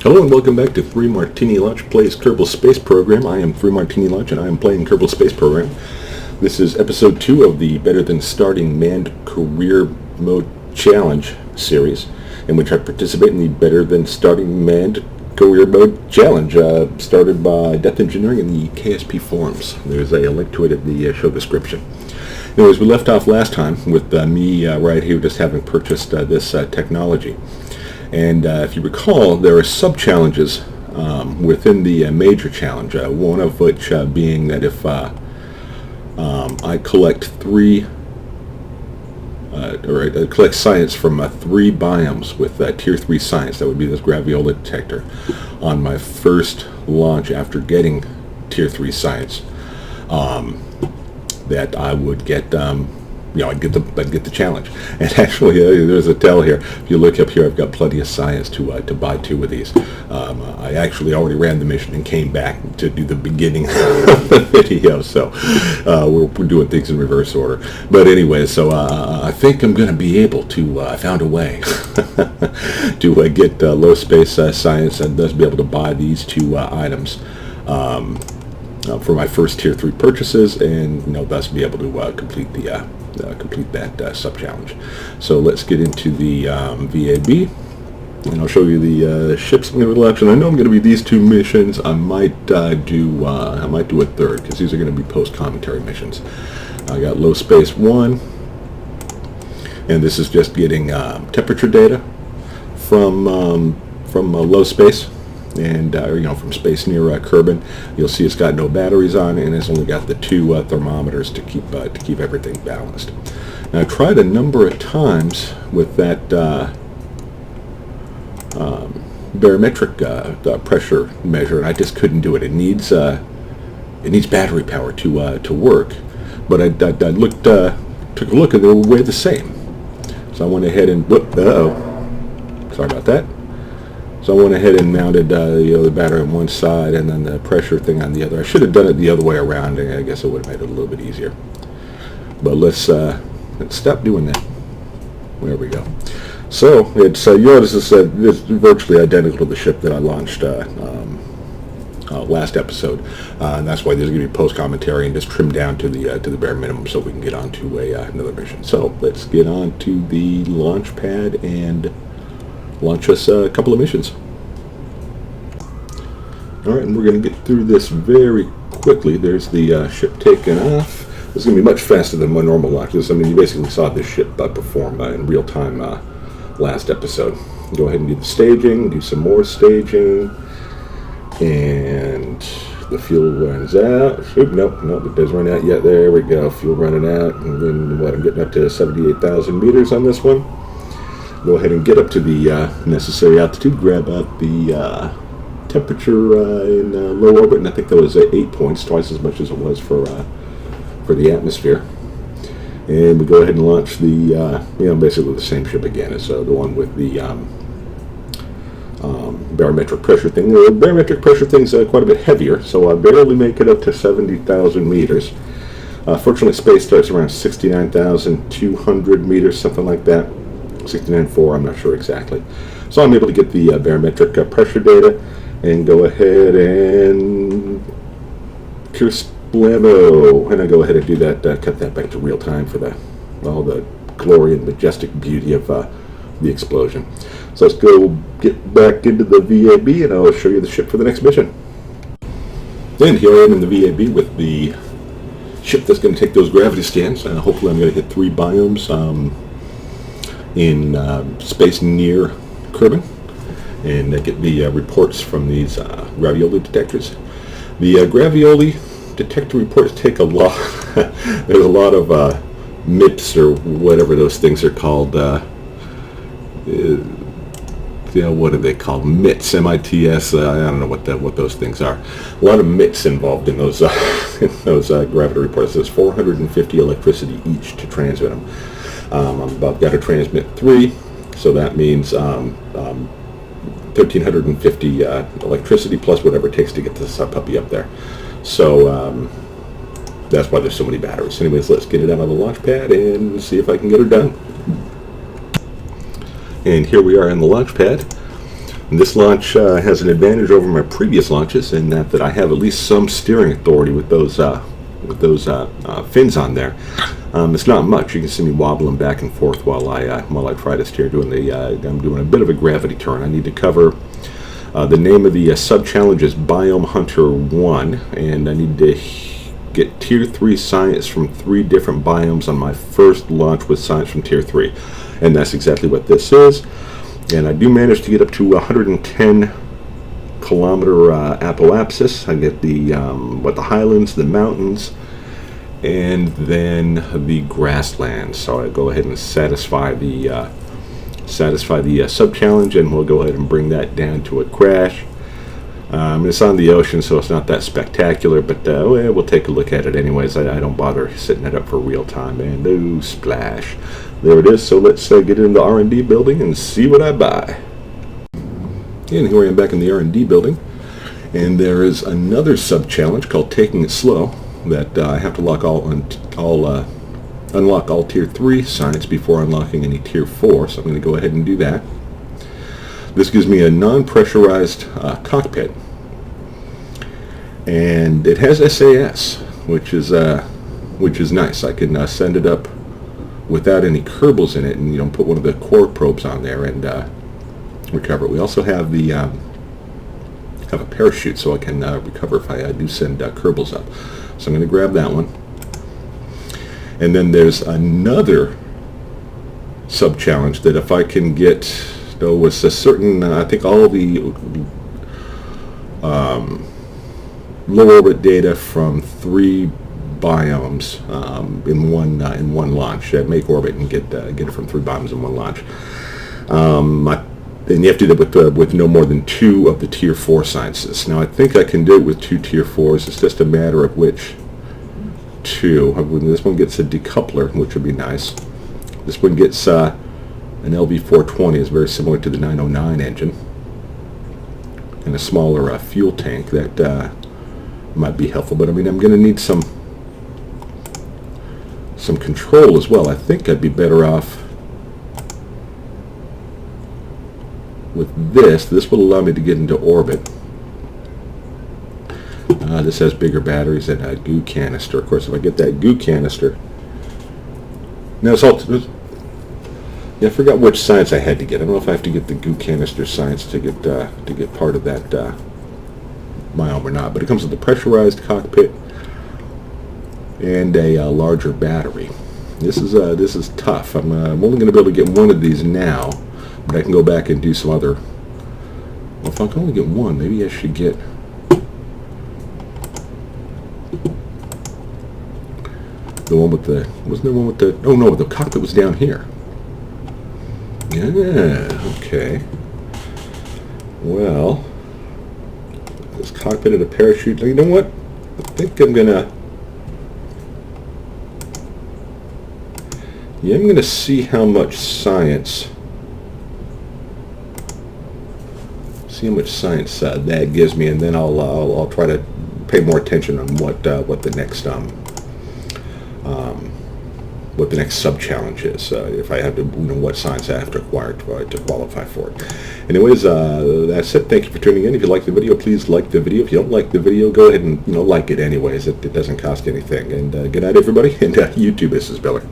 Hello and welcome back to 3 Martini Lunch Plays Kerbal Space Program. I am 3 Martini Lunch and I am playing Kerbal Space Program. This is episode 2 of the Better Than Starting Manned Career Mode Challenge series, in which I participate in the Better Than Starting Manned Career Mode Challenge, started by Death Engineering in the KSP forums. There's a link to it in the show description. Anyways, we left off last time with me right here just having purchased this technology. And if you recall, there are sub-challenges within the major challenge, one of which being that if I collect collect science from 3 biomes with Tier 3 science, that would be this graviola detector, on my first launch after getting Tier 3 science, that I would get I'd get the challenge. And actually, there's a tell here. If you look up here, I've got plenty of science to buy 2 of these. I actually already ran the mission and came back to do the beginning of the video, so we're doing things in reverse order. But anyway, so I think I'm going to be able to, I found a way to get low space science and thus be able to buy these 2 items for my first Tier 3 purchases, and thus be able to complete that sub-challenge. So let's get into the VAB, and I'll show you the ships I'm going to launch. And I know I'm going to be these 2 missions. I might do a third, because these are going to be post-commentary missions. I got low space 1, and this is just getting temperature data from low space, and from space near Kerbin. You'll see it's got no batteries on it, and it's only got the 2 thermometers to keep everything balanced. Now, I tried a number of times with that barometric pressure measure, and I just couldn't do it. It needs battery power to work. But I took a look, and they were way the same. So I went ahead and sorry about that. So I went ahead and mounted the battery on one side and then the pressure thing on the other. I should have done it the other way around, and I guess it would have made it a little bit easier. But let's stop doing that. There we go. So it's you notice it's virtually identical to the ship that I launched last episode, and that's why there's going to be post commentary and just trimmed down to the bare minimum so we can get on to another mission. So let's get on to the launch pad and launch us a couple of missions. Alright, and we're going to get through this very quickly. There's the ship taking off. This is going to be much faster than my normal launches. I mean, you basically saw this ship perform in real time last episode. Go ahead and do the staging, do some more staging, and the fuel runs out. Oop, nope, it doesn't run out yet. There we go, fuel running out, and then I'm getting up to 78,000 meters on this one. Go ahead and get up to the necessary altitude, grab out the temperature in low orbit, and I think that was 8 points, twice as much as it was for the atmosphere. And we go ahead and launch the, basically the same ship again as the one with the barometric pressure thing. The barometric pressure thing's quite a bit heavier, so I barely make it up to 70,000 meters. Fortunately, space starts around 69,200 meters, something like that. 69.4, I'm not sure exactly. So I'm able to get the barometric pressure data and go ahead and Kersplammo, and I go ahead and do that, cut that back to real time for all the glory and majestic beauty of the explosion. So let's go get back into the VAB, and I'll show you the ship for the next mission. And here I am in the VAB with the ship that's going to take those gravity scans. Hopefully I'm going to hit 3 biomes in space near Kerbin, and get the reports from these graviola detectors. The graviola detector reports take a lot. There's a lot of MITs, or whatever those things are called. What are they called? MITs, M-I-T-S. I don't know what those things are. A lot of MITs involved in those gravity reports. There's 450 electricity each to transmit them. I've got to transmit 3, so that means 1,350 electricity plus whatever it takes to get this puppy up there. So that's why there's so many batteries. Anyways, let's get it out on the launch pad and see if I can get her done. And here we are on the launch pad. And this launch has an advantage over my previous launches in that I have at least some steering authority with those fins on there. It's not much. You can see me wobbling back and forth while I try to steer. I'm doing a bit of a gravity turn. I need to cover. The name of the sub-challenge is Biome Hunter 1, and I need to get Tier 3 science from 3 different biomes on my first launch with science from Tier 3. And that's exactly what this is. And I do manage to get up to 110 kilometer apoapsis. I get the highlands, the mountains, and then the grasslands. So I go ahead and satisfy the sub-challenge, and we'll go ahead and bring that down to a crash. It's on the ocean, so it's not that spectacular, but we'll take a look at it anyways. I don't bother setting it up for real time. And no splash. There it is. So let's get into the R&D building and see what I buy. And here I am back in the R&D building, and there is another sub-challenge called Taking It Slow that I have to unlock all Tier 3 science before unlocking any Tier 4, so I'm going to go ahead and do that. This gives me a non-pressurized cockpit, and it has SAS, which is nice. I can send it up without any Kerbals in it, and put one of the core probes on there and recover it. We also have have a parachute, so I can recover if I do send Kerbals up. So I'm going to grab that one. And then there's another sub-challenge that if I can get, with a certain, I think all the low orbit data from 3 biomes in one launch. Make orbit and get it from 3 biomes in one launch. And you have to do that with no more than 2 of the Tier 4 sciences. Now I think I can do it with 2 Tier 4s. It's just a matter of which 2. This one gets a decoupler, which would be nice. This one gets an LV420, is very similar to the 909 engine, and a smaller fuel tank that might be helpful. But I'm going to need some control as well. I think I'd be better off with this. This will allow me to get into orbit. This has bigger batteries and a goo canister. Of course, if I get that goo canister, now it's all. Yeah, I forgot which science I had to get. I don't know if I have to get the goo canister science to get part of that biome or not. But it comes with a pressurized cockpit and a larger battery. This is tough. I'm only going to be able to get one of these now, but I can go back and do some other. Well, if I can only get one, maybe I should get. The one with the, wasn't there one with the, oh no, the cockpit was down here. Yeah, okay. Well, this cockpit and a parachute, you know what? I think I'm gonna, I'm gonna see how much science, that gives me, and then I'll try to pay more attention on what the next sub-challenge is, if I have to, what science I have to acquire to qualify for it. Anyways, that's it. Thank you for tuning in. If you like the video, please like the video. If you don't like the video, go ahead and like it anyways. It doesn't cost anything. And good night, everybody. And YouTube, this is Biller.